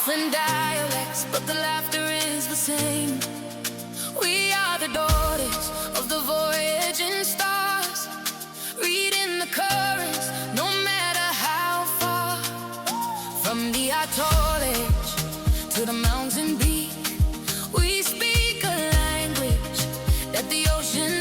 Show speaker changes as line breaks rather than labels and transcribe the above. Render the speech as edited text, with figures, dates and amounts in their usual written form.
different dialects, but the laughter is the same. We are the daughters of the voyaging stars, reading the currents, no matter how far. From the atoll edge to the mountain peak, we speak a language that the ocean